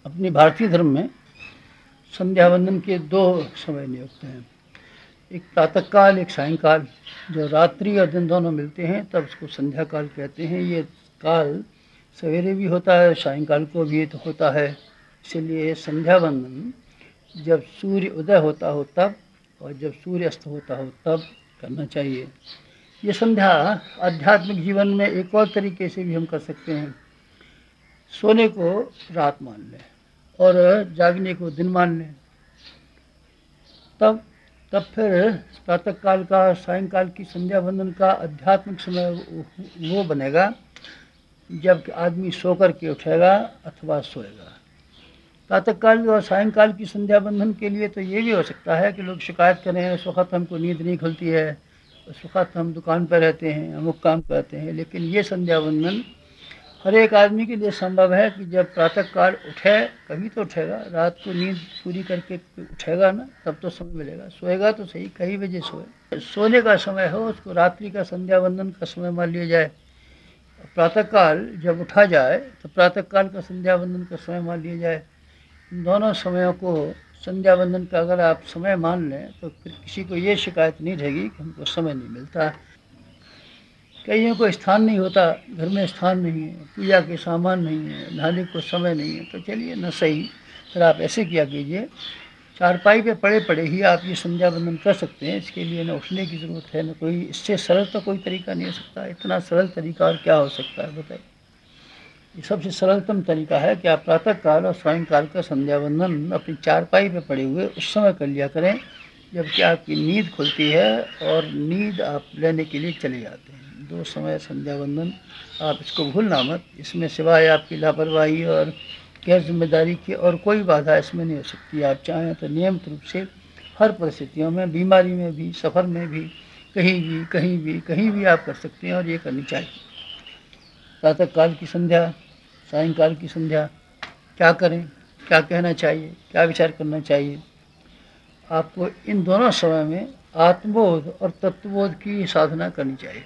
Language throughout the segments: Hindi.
अपनी भारतीय धर्म में संध्या वंदन के दो समय नियुक्त हैं, एक प्रातःकाल, एक सायंकाल। जो रात्रि और दिन दोनों मिलते हैं तब उसको संध्या काल कहते हैं। ये काल सवेरे भी होता है, सायंकाल को भी तो होता है। इसलिए संध्या वंदन जब सूर्य उदय होता हो तब और जब सूर्य अस्त होता हो तब करना चाहिए। ये संध्या आध्यात्मिक जीवन में एक और तरीके से भी हम कर सकते हैं। सोने को रात मान लें और जागने को दिन मान लें, तब फिर प्रातःकाल का, सायंकाल की संध्या वंदन का आध्यात्मिक समय वो बनेगा जब आदमी सो कर के उठेगा अथवा सोएगा। प्रातःकाल और सायंकाल की संध्या बंधन के लिए तो ये भी हो सकता है कि लोग शिकायत करें, उस वक़्त हमको नींद नहीं खुलती है, उस वक़्त हम दुकान पर रहते हैं, अमुक काम करते हैं। लेकिन ये संध्या बंधन हर एक आदमी के लिए संभव है कि जब प्रातःकाल उठे, कभी तो उठेगा, रात को नींद पूरी करके उठेगा ना, तब तो समय मिलेगा। सोएगा तो सही, कई बजे सोए, सोने का समय हो उसको रात्रि का संध्या वंदन का समय मान लिया जाए। प्रातःकाल जब उठा जाए तो प्रातःकाल का संध्या वंदन का समय मान लिया जाए। इन दोनों समयों को संध्या वंदन का अगर आप समय मान लें तो फिर किसी को ये शिकायत नहीं रहेगी कि हमको समय नहीं मिलता। कईयों को स्थान नहीं होता, घर में स्थान नहीं है, पूजा के सामान नहीं है, नहाने को समय नहीं है, तो चलिए न सही, फिर आप ऐसे किया कीजिए, चारपाई पे पड़े पड़े ही आप ये संध्या वंदन कर सकते हैं। इसके लिए न उठने की ज़रूरत है, न कोई, इससे सरल तो कोई तरीका नहीं हो सकता। इतना सरल तरीका और क्या हो सकता है बताइए। ये सबसे सरलतम तरीका है कि आप प्रातःकाल और सायंकाल का संध्या वंदन अपनी चारपाई पे पड़े हुए उस समय कर लिया करें जबकि आपकी नींद खुलती है और नींद आप लेने के लिए चले जाते हैं। दो समय संध्या वंदन, आप इसको भूलना मत। इसमें सिवाय आपकी लापरवाही और गैर जिम्मेदारी की और कोई बाधा इसमें नहीं हो सकती। आप चाहें तो नियमित रूप से हर परिस्थितियों में, बीमारी में भी, सफ़र में भी, कहीं भी आप कर सकते हैं और ये करनी चाहिए। प्रातःकाल की संध्या, सायंकाल की संध्या, क्या करें, क्या कहना चाहिए, क्या विचार करना चाहिए। आपको इन दोनों समय में आत्मबोध और तत्वबोध की साधना करनी चाहिए।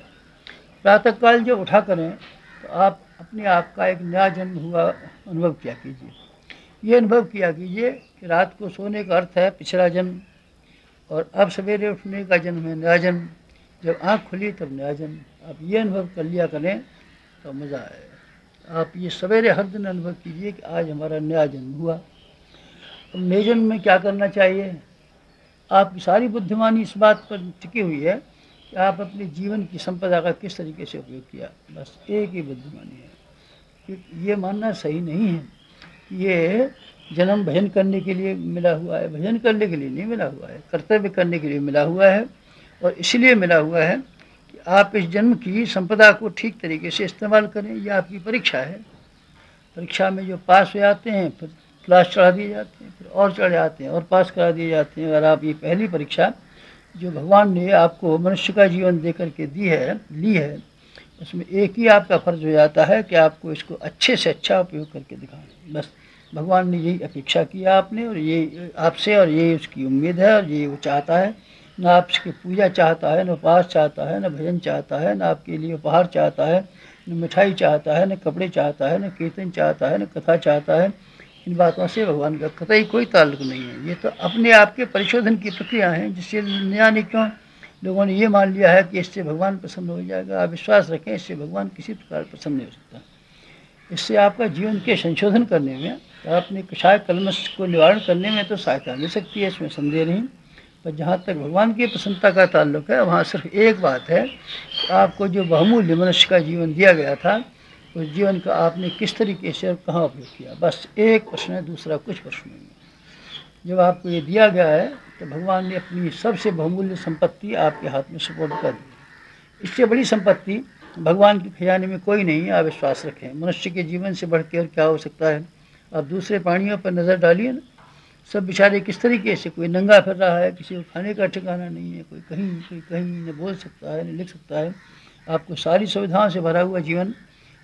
प्रातःकाल जब उठा करें तो आप अपने आप का एक नया जन्म हुआ अनुभव किया कीजिए। ये अनुभव किया कीजिए कि रात को सोने का अर्थ है पिछला जन्म और अब सवेरे उठने का जन्म है नया जन्म। जब आँख खुली तब नया जन्म। आप ये अनुभव कर लिया करें तो मज़ा आएगा। आप ये सवेरे हर दिन अनुभव कीजिए कि आज हमारा नया जन्म हुआ। तो नए जन्म में क्या करना चाहिए। आपकी सारी बुद्धिमानी इस बात पर टिकी हुई है कि आप अपने जीवन की संपदा का किस तरीके से उपयोग किया, बस एक ही बुद्धिमानी है। कि ये मानना सही नहीं है कि ये जन्म भजन करने के लिए मिला हुआ है। भजन करने के लिए नहीं मिला हुआ है, कर्तव्य करने के लिए मिला हुआ है। और इसलिए मिला हुआ है कि आप इस जन्म की संपदा को ठीक तरीके से इस्तेमाल करें। यह आपकी परीक्षा है। परीक्षा में जो पास हो जाते हैं फिर क्लास चढ़ा दिए जाते हैं, फिर और चढ़ जाते हैं और पास करा दिए जाते हैं। अगर आप ये पहली परीक्षा जो भगवान ने आपको मनुष्य का जीवन दे करके ली है, उसमें एक ही आपका फ़र्ज़ हो जाता है कि आपको इसको अच्छे से अच्छा उपयोग करके दिखाएं। बस भगवान ने यही अपेक्षा किया आपने और ये आपसे, और ये उसकी उम्मीद है और ये वो चाहता है। न आपकी पूजा चाहता है, न उपवास चाहता है, न भजन चाहता है, न आपके लिए उपहार चाहता है, न मिठाई चाहता है, न कपड़े चाहता है, न कीर्तन चाहता है, न कथा चाहता है। इन बातों से भगवान का कतई कोई ताल्लुक नहीं है। ये तो अपने आप के परिशोधन की प्रक्रिया है, जिससे नया नहीं क्यों लोगों ने ये मान लिया है कि इससे भगवान प्रसन्न हो जाएगा। आप विश्वास रखें, इससे भगवान किसी प्रकार प्रसन्न नहीं हो सकता। इससे आपका जीवन के संशोधन करने में, अपने कषाय कलमश को निवारण करने में तो सहायता मिल सकती है, इसमें संदेह नहीं। पर जहाँ तक भगवान की प्रसन्नता का ताल्लुक है, वहाँ सिर्फ एक बात है कि आपको जो बहुमूल्य मनुष्य का जीवन दिया गया था, उस जीवन का आपने किस तरीके से और कहाँ उपयोग किया, बस एक प्रश्न है, दूसरा कुछ प्रश्न नहीं है। जब आपको ये दिया गया है तो भगवान ने अपनी सबसे बहुमूल्य संपत्ति आपके हाथ में सुपुर्द कर दी। इससे बड़ी संपत्ति भगवान के खजाने में कोई नहीं है, आप विश्वास रखें। मनुष्य के जीवन से बढ़ के और क्या हो सकता है। आप दूसरे प्राणियों पर नज़र डालिए ना, सब बेचारे किस तरीके से, कोई नंगा फिर रहा है, किसी को खाने का ठिकाना नहीं है, कोई कहीं न बोल सकता है न लिख सकता है। आपको सारी सुविधाओं से भरा हुआ जीवन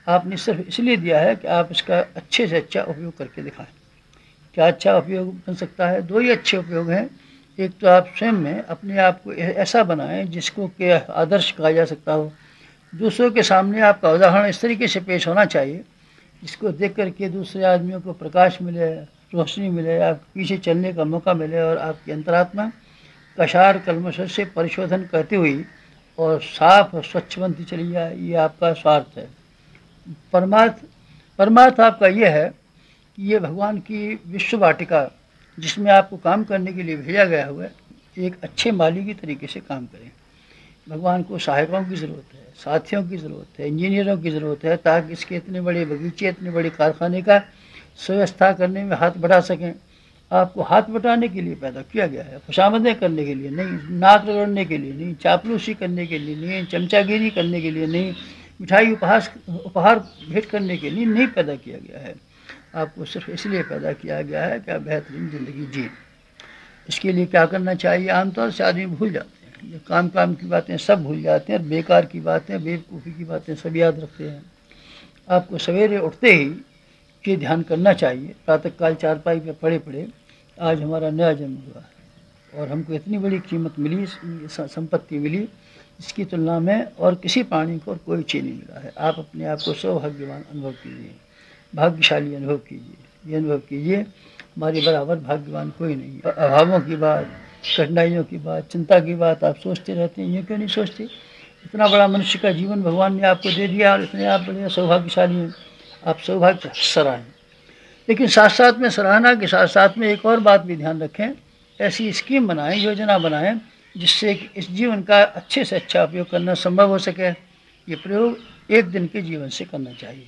आपने सिर्फ इसलिए दिया है कि आप इसका अच्छे से अच्छा उपयोग करके दिखाएं। क्या अच्छा उपयोग बन सकता है। दो ही अच्छे उपयोग हैं। एक तो आप स्वयं में अपने आप को ऐसा बनाएं जिसको कि आदर्श कहा जा सकता हो। दूसरों के सामने आपका उदाहरण इस तरीके से पेश होना चाहिए जिसको देख करके दूसरे आदमियों को प्रकाश मिले, रोशनी मिले, आपके पीछे चलने का मौका मिले और आपकी अंतरात्मा कशार कल्मश से परिशोधन करती हुई और साफ और स्वच्छ बनती चली जाए, ये आपका स्वार्थ है। परमार्थ आपका ये है कि ये भगवान की विश्व वाटिका जिसमें आपको काम करने के लिए भेजा गया हुआ है, एक अच्छे माली की तरीके से काम करें। भगवान को सहायकों की ज़रूरत है, साथियों की ज़रूरत है, इंजीनियरों की ज़रूरत है, ताकि इसके इतने बड़े बगीचे, इतने बड़े कारखाने का सुव्यवस्था करने में हाथ बढ़ा सकें। आपको हाथ बटाने के लिए पैदा किया गया है, खुशामदें करने के लिए नहीं, नाक रगड़ने के लिए नहीं, चापलूसी करने के लिए नहीं, चमचागिरी करने के लिए नहीं, मिठाई उपहार भेंट करने के लिए नहीं पैदा किया गया है। आपको सिर्फ इसलिए पैदा किया गया है कि आप बेहतरीन ज़िंदगी जी। इसके लिए क्या करना चाहिए? आमतौर से आदमी भूल जाते हैं, ये काम की बातें सब भूल जाते हैं और बेकार की बातें, बेवकूफ़ी की बातें सब याद रखते हैं। आपको सवेरे उठते ही ये ध्यान करना चाहिए, प्रातःकाल चारपाई पे पड़े पड़े आज हमारा नया जन्म हुआ है और हमको इतनी बड़ी कीमत मिली, संपत्ति मिली, इसकी तुलना में और किसी प्राणी को कोई चीज़ नहीं मिला है। आप अपने आप को सौभाग्यवान अनुभव कीजिए, भाग्यशाली अनुभव कीजिए। ये अनुभव कीजिए हमारे बराबर भाग्यवान कोई नहीं है। अभावों की बात, कठिनाइयों की बात, चिंता की बात आप सोचते रहते हैं, ये क्यों नहीं सोचते? इतना बड़ा मनुष्य का जीवन भगवान ने आपको दे दिया और इतने आप बड़े सौभाग्यशाली हैं, आप सौभाग्य सराहें। लेकिन साथ साथ में सराहना के साथ साथ में एक और बात भी ध्यान रखें, ऐसी स्कीम बनाएं, योजना बनाएं जिससे कि इस जीवन का अच्छे से अच्छा उपयोग करना संभव हो सके। ये प्रयोग एक दिन के जीवन से करना चाहिए।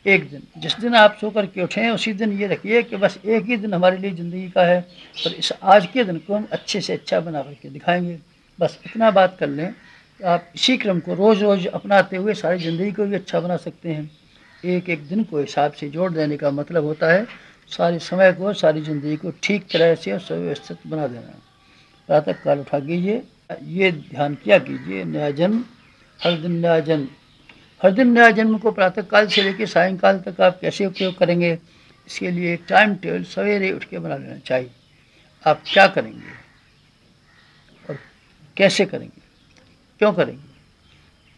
एक दिन, जिस दिन आप सो कर के उठें उसी दिन ये रखिए कि बस एक ही दिन हमारे लिए ज़िंदगी का है और इस आज के दिन को हम अच्छे से अच्छा बना करके दिखाएंगे। बस इतना बात कर लें, आप इसी क्रम को रोज़ रोज़ अपनाते हुए सारी ज़िंदगी को भी अच्छा बना सकते हैं। एक एक दिन को हिसाब से जोड़ देने का मतलब होता है सारे समय को, सारी ज़िंदगी को ठीक तरह से और सुव्यवस्थित बना देना। प्रातः काल उठा कीजिए, ये ध्यान किया कीजिए, नया जन्म, हर दिन नया जन्म। हर दिन नया जन्म को प्रातःकाल से लेकर सायंकाल तक आप कैसे उपयोग करेंगे, इसके लिए एक टाइम टेबल सवेरे उठ के बना लेना चाहिए। आप क्या करेंगे और कैसे करेंगे, क्यों करेंगे।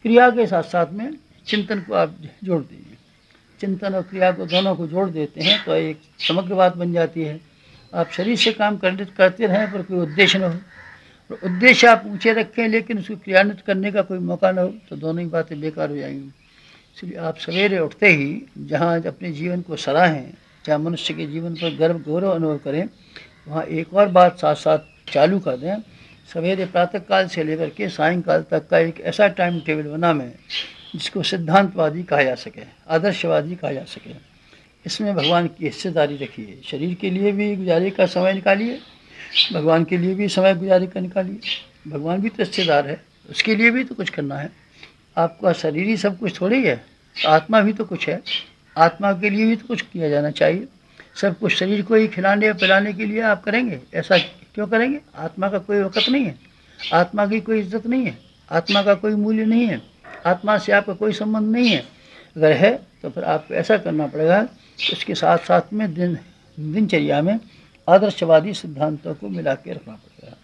क्रिया के साथ साथ में चिंतन को आप जोड़ दीजिए। चिंतन और क्रिया को दोनों को जोड़ देते हैं तो एक समग्र बात बन जाती है। आप शरीर से काम करते रहें पर कोई उद्देश्य न हो, और उद्देश्य आप ऊँचे रखें लेकिन उसको क्रियान्वित करने का कोई मौका न हो, तो दोनों ही बातें बेकार हो जाएंगी। इसलिए आप सवेरे उठते ही जहाँ अपने जीवन को सराहें, जहाँ मनुष्य के जीवन पर गर्व गौरव अनुभव करें, वहाँ एक और बात साथ साथ चालू कर दें। सवेरे प्रातःकाल से लेकर के सायंकाल तक का एक ऐसा टाइम टेबल बना में जिसको सिद्धांतवादी कहा जा सके, आदर्शवादी कहा जा सके। इसमें भगवान की हिस्सेदारी रखिए। शरीर के लिए भी गुजारे का समय निकालिए, भगवान के लिए भी समय गुजारे का निकालिए। भगवान भी तो हिस्सेदार है, उसके लिए भी तो कुछ करना है। आपका शरीर ही सब कुछ थोड़ी है, आत्मा भी तो कुछ है। आत्मा के लिए भी तो कुछ किया जाना चाहिए। सब कुछ शरीर को ही खिलाने और पिलाने के लिए आप करेंगे, ऐसा क्यों करेंगे? आत्मा का कोई वक़्त नहीं है, आत्मा की कोई इज्जत नहीं है, आत्मा का कोई मूल्य नहीं है, आत्मा से आपका कोई संबंध नहीं है। अगर है तो फिर आपको ऐसा करना पड़ेगा कि उसके साथ साथ में दिनचर्या में आदर्शवादी सिद्धांतों को मिला के रखना पड़ेगा।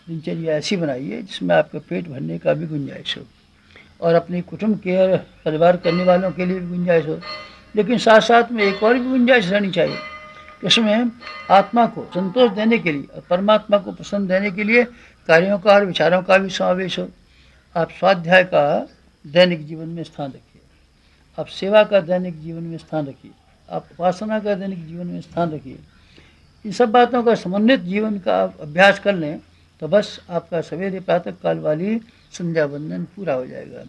दिनचर्या ऐसी बनाइए जिसमें आपका पेट भरने का भी गुंजाइश हो और अपने कुटुंब के और परिवार करने वालों के लिए भी गुंजाइश हो। लेकिन साथ साथ में एक और भी गुंजाइश रहनी चाहिए, इसमें आत्मा को संतोष देने के लिए और परमात्मा को पसंद देने के लिए कार्यों का और विचारों का भी समावेश हो। आप स्वाध्याय का दैनिक जीवन में स्थान रखिए, आप सेवा का दैनिक जीवन में स्थान रखिए, आप उपासना का दैनिक जीवन में स्थान रखिए। इन सब बातों का समन्वित जीवन का आप अभ्यास कर लें तो बस आपका सवेरे प्रातः काल वाली संध्या वंदन पूरा हो जाएगा।